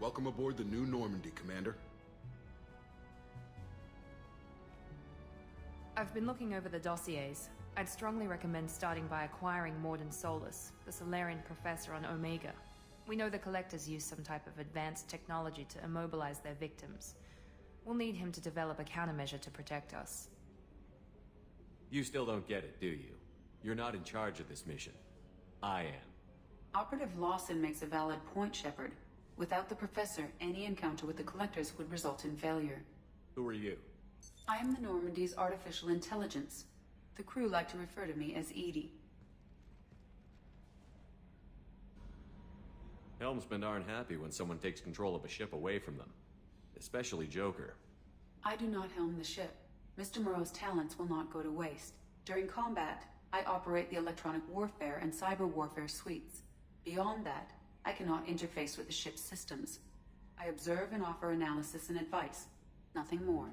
Welcome aboard the new Normandy, Commander. I've been looking over the dossiers. I'd strongly recommend starting by acquiring Morden Solus, the Solarian professor on Omega. We know the Collectors use some type of advanced technology to immobilize their victims. We'll need him to develop a countermeasure to protect us. You still don't get it, do you? You're not in charge of this mission. I am. Operative Lawson makes a valid point, Shepard. Without the Professor, any encounter with the Collectors would result in failure. Who are you? I am the Normandy's artificial intelligence. The crew like to refer to me as Edie. Helmsmen aren't happy when someone takes control of a ship away from them. Especially Joker. I do not helm the ship. Mr. Moreau's talents will not go to waste. During combat, I operate the electronic warfare and cyber warfare suites. Beyond that, I cannot interface with the ship's systems. I observe and offer analysis and advice. Nothing more.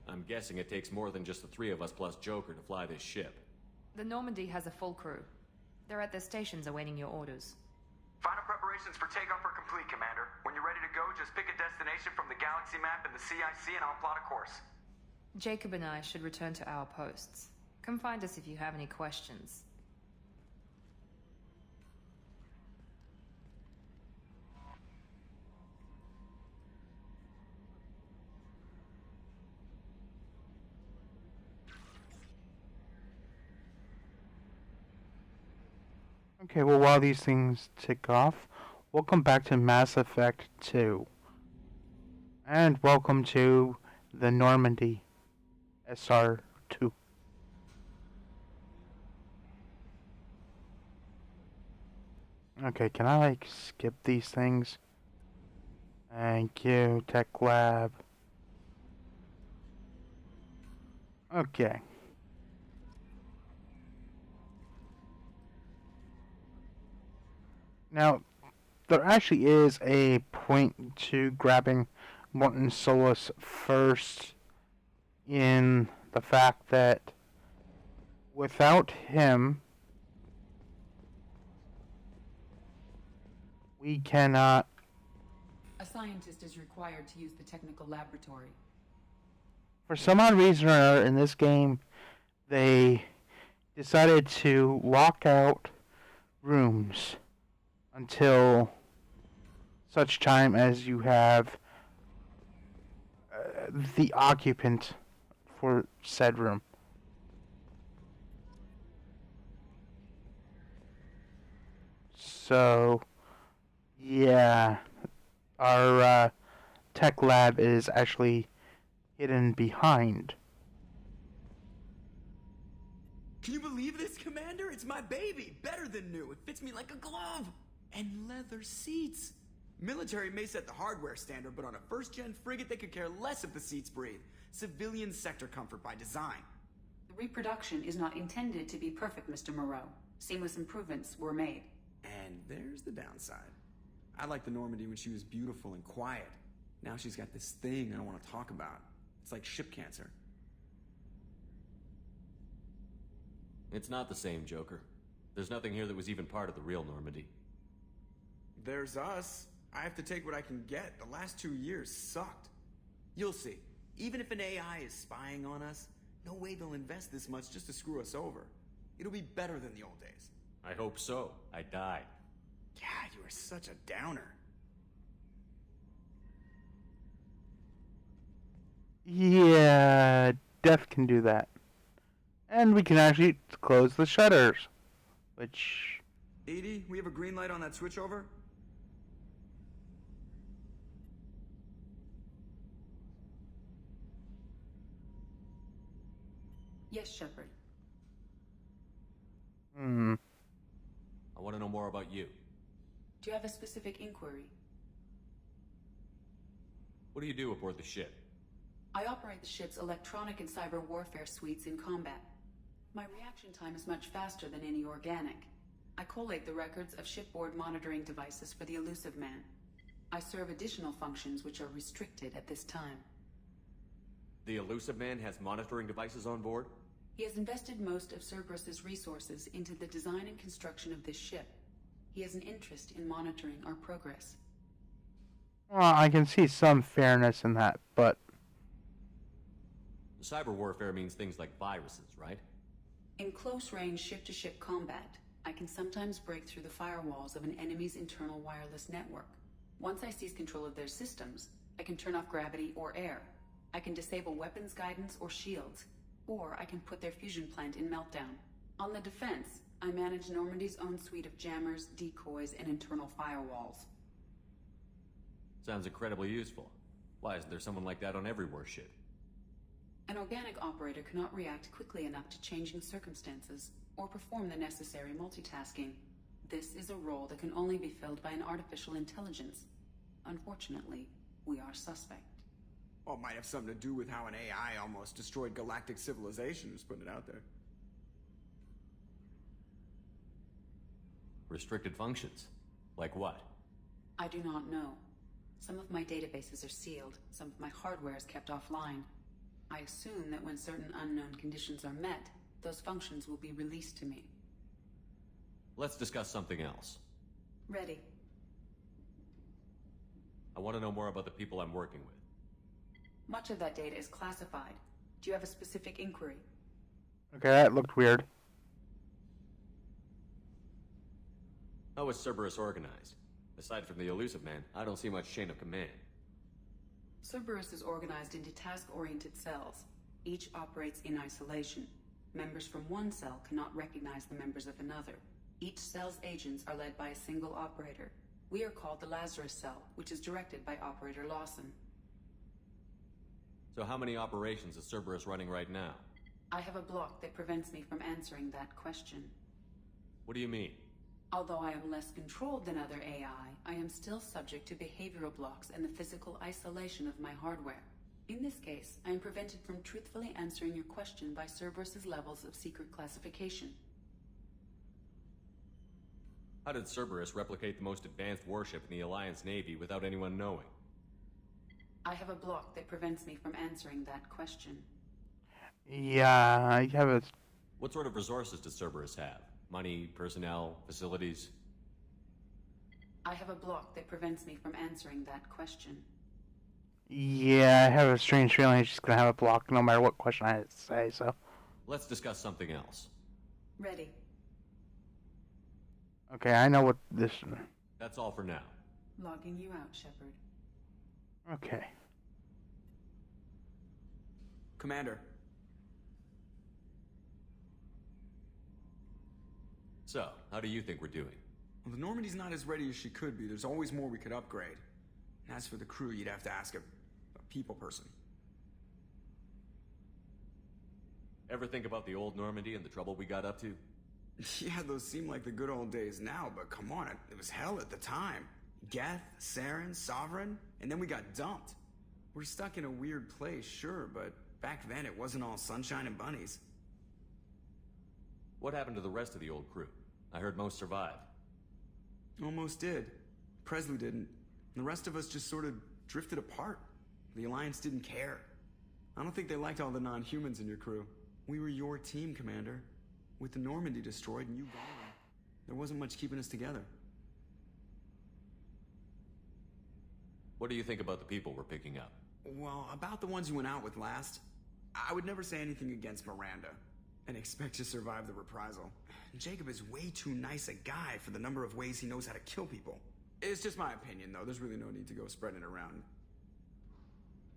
I'm guessing it takes more than just the three of us plus Joker to fly this ship. The Normandy has a full crew. They're at their stations awaiting your orders. Final preparations for takeoff are complete, Commander. When you're ready to go, just pick a destination from the galaxy map in the CIC and I'll plot a course. Jacob and I should return to our posts. Come find us if you have any questions. Okay, well, while these things tick off, welcome back to Mass Effect 2. And welcome to the Normandy SR2. Okay, can I, like, skip these things? Thank you, Tech Lab. Okay. Now, there actually is a point to grabbing Morden Solus first, in the fact that without him, we cannot... A scientist is required to use the technical laboratory. For some odd reason or another in this game, they decided to lock out rooms until such time as you have the occupant for said room. So, yeah, our tech lab is actually hidden behind. Can you believe this, Commander? It's my baby! Better than new. It fits me like a glove! And leather seats. Military may set the hardware standard, but on a first-gen frigate, they could care less if the seats breathe. Civilian sector comfort by design. The reproduction is not intended to be perfect, Mr. Moreau. Seamless improvements were made. And there's the downside. I liked the Normandy when she was beautiful and quiet. Now she's got this thing I don't want to talk about. It's like ship cancer. It's not the same, Joker. There's nothing here that was even part of the real Normandy. There's us. I have to take what I can get. The last 2 years sucked. You'll see. Even if an AI is spying on us, no way they'll invest this much just to screw us over. It'll be better than the old days. I hope so. I died. Yeah, you are such a downer. Yeah, Death can do that. And we can actually close the shutters, which... Edie, we have a green light on that switchover? Yes, Shepard. I want to know more about you. Do you have a specific inquiry? What do you do aboard the ship? I operate the ship's electronic and cyber warfare suites in combat. My reaction time is much faster than any organic. I collate the records of shipboard monitoring devices for the Elusive Man. I serve additional functions which are restricted at this time. The Elusive Man has monitoring devices on board? He has invested most of Cerberus's resources into the design and construction of this ship. He has an interest in monitoring our progress. Well, I can see some fairness in that, but... Cyber warfare means things like viruses, right? In close-range ship-to-ship combat, I can sometimes break through the firewalls of an enemy's internal wireless network. Once I seize control of their systems, I can turn off gravity or air. I can disable weapons guidance or shields, or I can put their fusion plant in meltdown. On the defense, I manage Normandy's own suite of jammers, decoys, and internal firewalls. Sounds incredibly useful. Why isn't there someone like that on every warship? An organic operator cannot react quickly enough to changing circumstances or perform the necessary multitasking. This is a role that can only be filled by an artificial intelligence. Unfortunately, we are suspect. Well, it might have something to do with how an AI almost destroyed galactic civilization, just putting it out there. Restricted functions? Like what? I do not know. Some of my databases are sealed, some of my hardware is kept offline. I assume that when certain unknown conditions are met, those functions will be released to me. Let's discuss something else. Ready. I want to know more about the people I'm working with. Much of that data is classified. Do you have a specific inquiry? Okay, that looked weird. How is Cerberus organized? Aside from the elusive man, I don't see much chain of command. Cerberus is organized into task-oriented cells. Each operates in isolation. Members from one cell cannot recognize the members of another. Each cell's agents are led by a single operator. We are called the Lazarus Cell, which is directed by Operator Lawson. So how many operations is Cerberus running right now? I have a block that prevents me from answering that question. What do you mean? Although I am less controlled than other AI, I am still subject to behavioral blocks and the physical isolation of my hardware. In this case, I am prevented from truthfully answering your question by Cerberus's levels of secret classification. How did Cerberus replicate the most advanced warship in the Alliance Navy without anyone knowing? I have a block that prevents me from answering that question. Yeah, I have a... What sort of resources does Cerberus have? Money, personnel, facilities? I have a block that prevents me from answering that question. Yeah, I have a strange feeling she's gonna have a block no matter what question I say, so... Let's discuss something else. Ready. Okay, I know what this... That's all for now. Logging you out, Shepard. Okay. Commander. So, how do you think we're doing? Well, the Normandy's not as ready as she could be. There's always more we could upgrade. And as for the crew, you'd have to ask a people person. Ever think about the old Normandy and the trouble we got up to? Yeah, those seem like the good old days now, but come on, it was hell at the time. Geth, Saren, Sovereign, and then we got dumped. We're stuck in a weird place, sure, but back then it wasn't all sunshine and bunnies. What happened to the rest of the old crew? I heard most survived. Almost did. Presley didn't. The rest of us just sort of drifted apart. The Alliance didn't care. I don't think they liked all the non-humans in your crew. We were your team, Commander. With the Normandy destroyed and you gone, there wasn't much keeping us together. What do you think about the people we're picking up? Well, about the ones you went out with last, I would never say anything against Miranda and expect to survive the reprisal. Jacob is way too nice a guy for the number of ways he knows how to kill people. It's just my opinion, though. There's really no need to go spreading it around.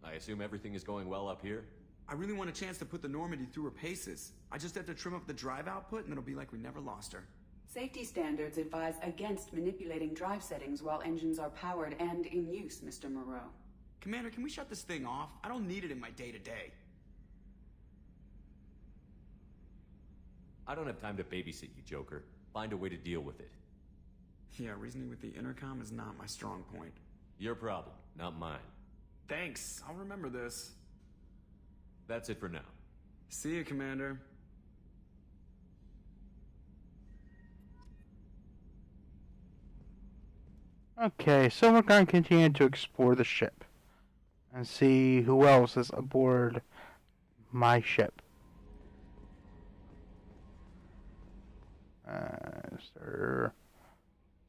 I assume everything is going well up here? I really want a chance to put the Normandy through her paces. I just have to trim up the drive output and it'll be like we never lost her. Safety standards advise against manipulating drive settings while engines are powered and in use, Mr. Moreau. Commander, can we shut this thing off? I don't need it in my day-to-day. I don't have time to babysit you, Joker. Find a way to deal with it. Yeah, reasoning with the intercom is not my strong point. Your problem, not mine. Thanks, I'll remember this. That's it for now. See you, Commander. Okay, so we're going to continue to explore the ship and see who else is aboard my ship. Is there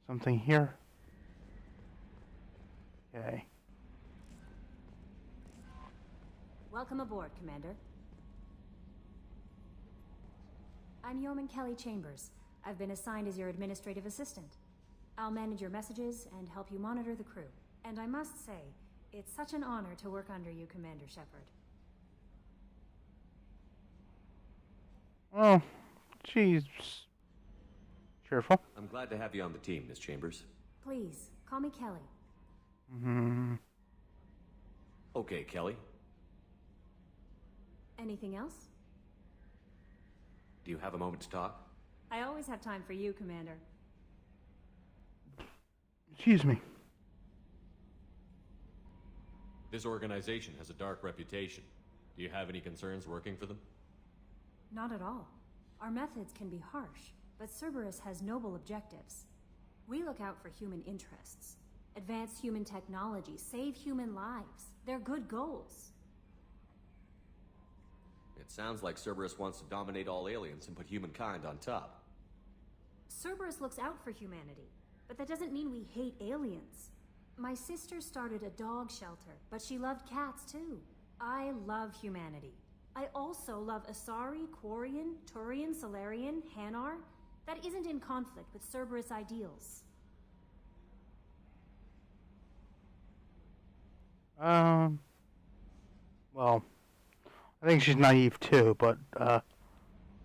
something here? Okay. Welcome aboard, Commander. I'm Yeoman Kelly Chambers. I've been assigned as your administrative assistant. I'll manage your messages and help you monitor the crew. And I must say, it's such an honor to work under you, Commander Shepard. Oh, she's cheerful. I'm glad to have you on the team, Miss Chambers. Please, call me Kelly. Mm-hmm. Okay, Kelly. Anything else? Do you have a moment to talk? I always have time for you, Commander. Excuse me. This organization has a dark reputation. Do you have any concerns working for them? Not at all. Our methods can be harsh, but Cerberus has noble objectives. We look out for human interests, advance human technology, save human lives. They're good goals. It sounds like Cerberus wants to dominate all aliens and put humankind on top. Cerberus looks out for humanity, but that doesn't mean we hate aliens. My sister started a dog shelter, but she loved cats too. I love humanity. I also love Asari, Quarian, Turian, Solarian, Hanar. That isn't in conflict with Cerberus ideals. Well, I think she's naive too, but,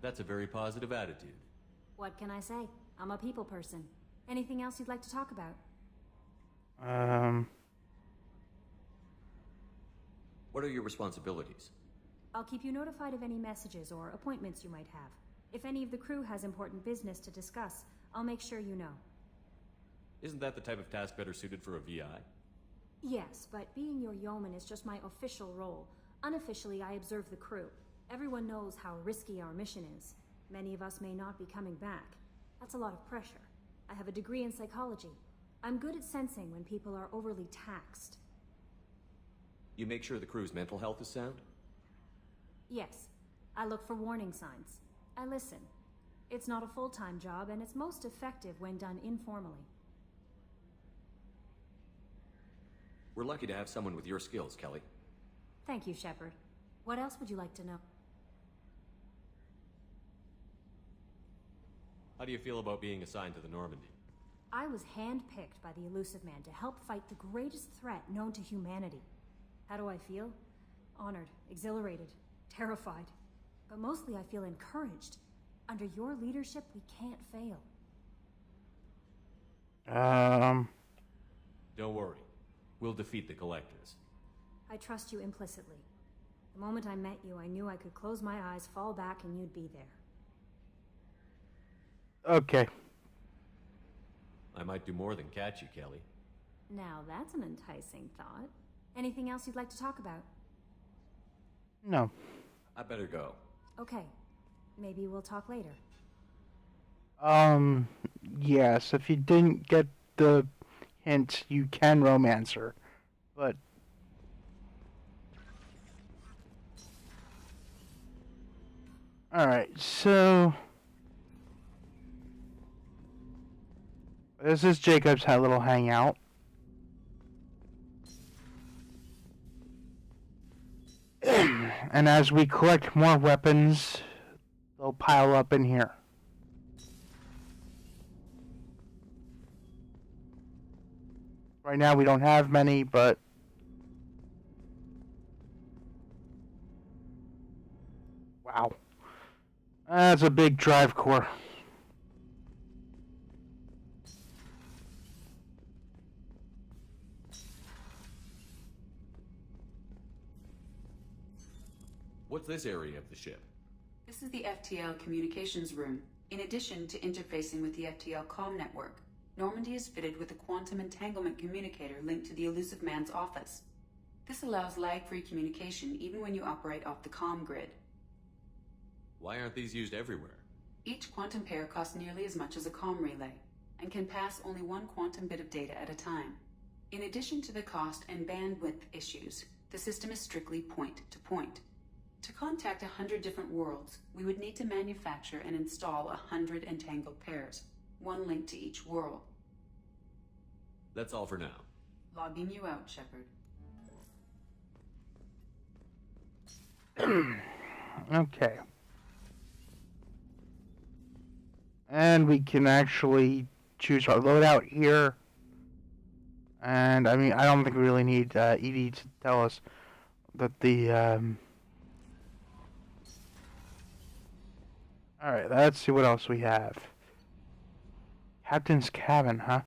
That's a very positive attitude. What can I say? I'm a people person. Anything else you'd like to talk about? What are your responsibilities? I'll keep you notified of any messages or appointments you might have. If any of the crew has important business to discuss, I'll make sure you know. Isn't that the type of task better suited for a VI? Yes, but being your yeoman is just my official role. Unofficially, I observe the crew. Everyone knows how risky our mission is. Many of us may not be coming back. That's a lot of pressure. I have a degree in psychology. I'm good at sensing when people are overly taxed. You make sure the crew's mental health is sound? Yes. I look for warning signs. I listen. It's not a full-time job, and it's most effective when done informally. We're lucky to have someone with your skills, Kelly. Thank you, Shepard. What else would you like to know? How do you feel about being assigned to the Normandy? I was handpicked by the Elusive Man to help fight the greatest threat known to humanity. How do I feel? Honored, exhilarated, terrified. But mostly I feel encouraged. Under your leadership, we can't fail. Don't worry. We'll defeat the Collectors. I trust you implicitly. The moment I met you, I knew I could close my eyes, fall back, and you'd be there. okay. I might do more than catch you, Kelly. Now that's an enticing thought. Anything else you'd like to talk about? No. I better go. Okay. Maybe we'll talk later. Yes, if you didn't get the hint, you can romance her. But... Alright, so... This is Jacob's little hangout. And as we collect more weapons, they'll pile up in here. Right now we don't have many, but... Wow. That's a big drive core. What's this area of the ship? This is the FTL communications room. In addition to interfacing with the FTL comm network, Normandy is fitted with a quantum entanglement communicator linked to the Elusive Man's office. This allows lag-free communication even when you operate off the comm grid. Why aren't these used everywhere? Each quantum pair costs nearly as much as a comm relay, and can pass only one quantum bit of data at a time. In addition to the cost and bandwidth issues, the system is strictly point-to-point. To contact 100 different worlds, we would need to manufacture and install 100 entangled pairs, one link to each world. That's all for now. Logging you out, Shepard. Okay. And we can actually choose our loadout here. And, I mean, I don't think we really need ED to tell us that the, Alright, let's see what else we have. Captain's cabin, huh?